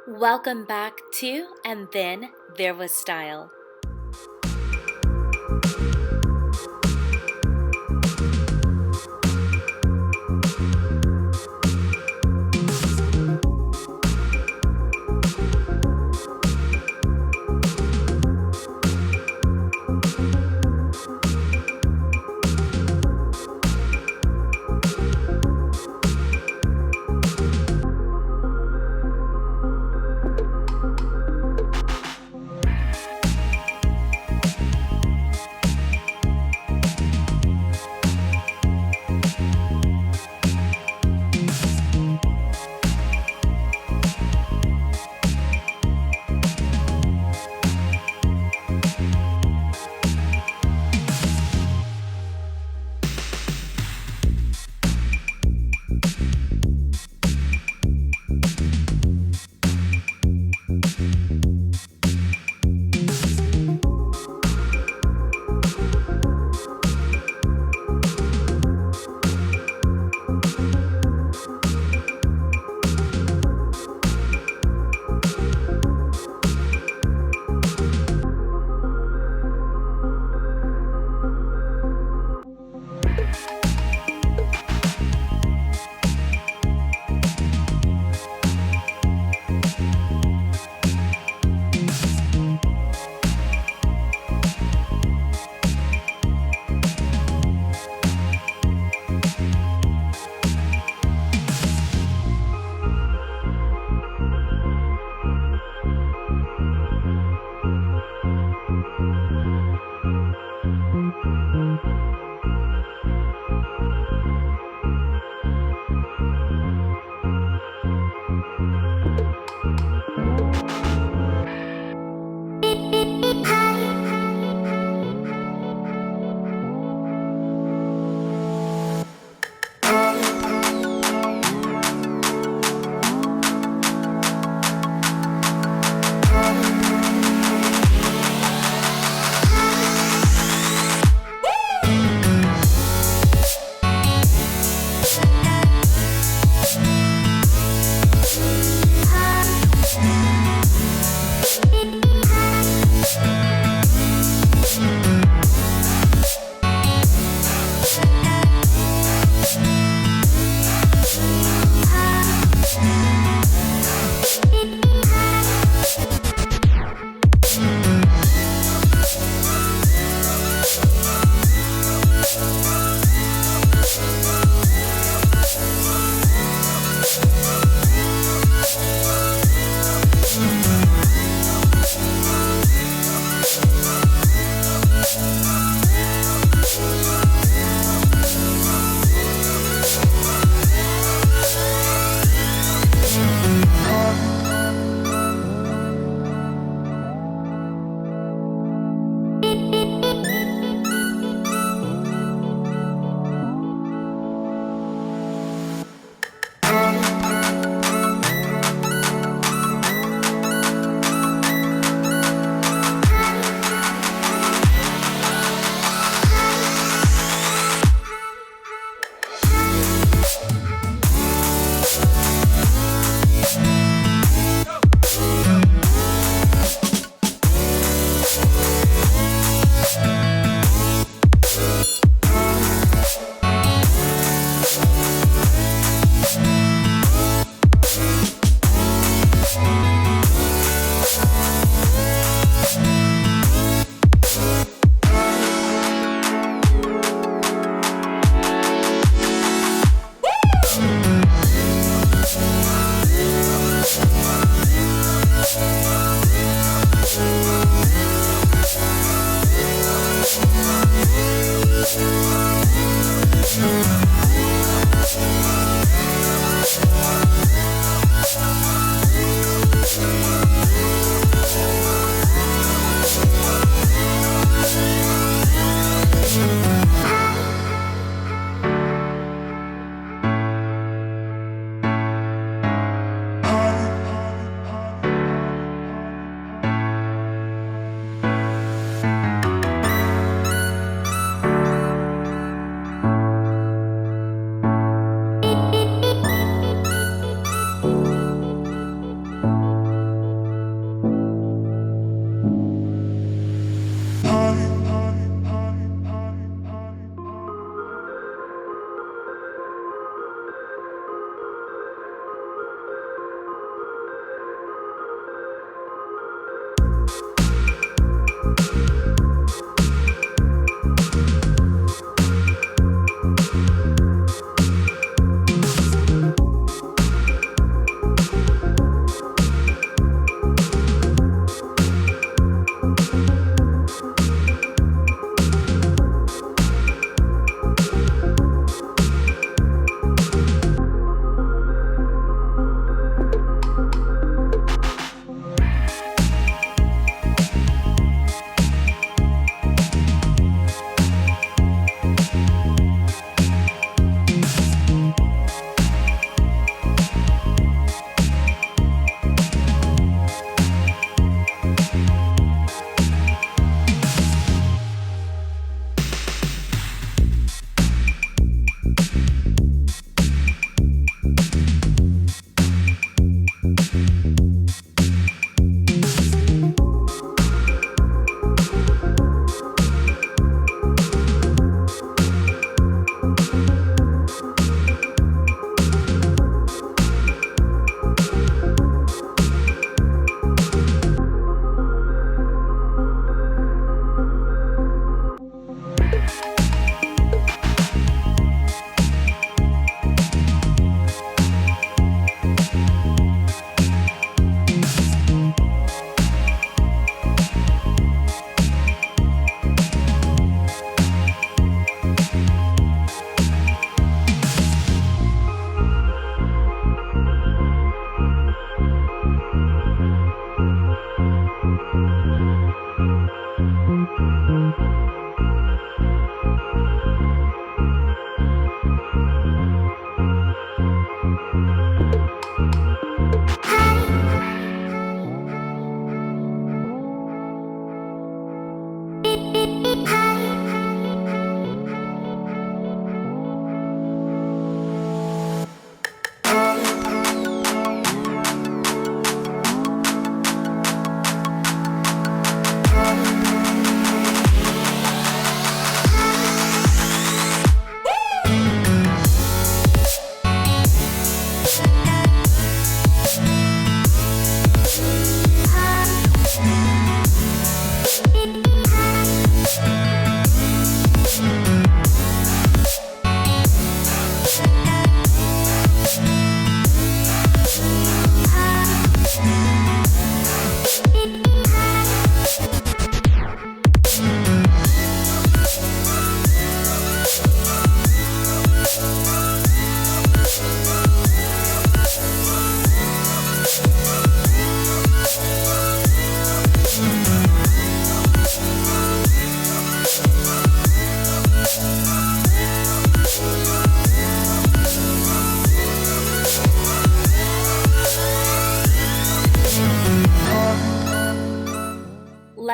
Welcome back to And Then There Was Style.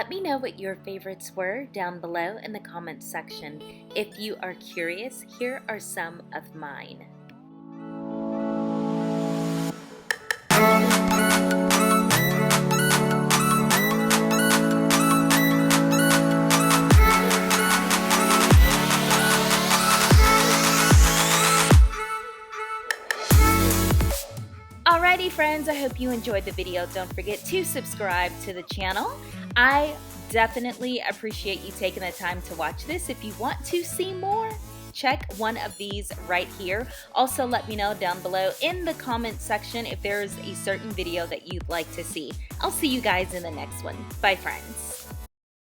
Let me know what your favorites were down below in the comments section. If you are curious, here are some of mine. Alrighty friends, I hope you enjoyed the video. Don't forget to subscribe to the channel. I definitely appreciate you taking the time to watch this. If you want to see more, check one of these right here. Also, let me know down below in the comments section if there's a certain video that you'd like to see. I'll see you guys in the next one. Bye friends.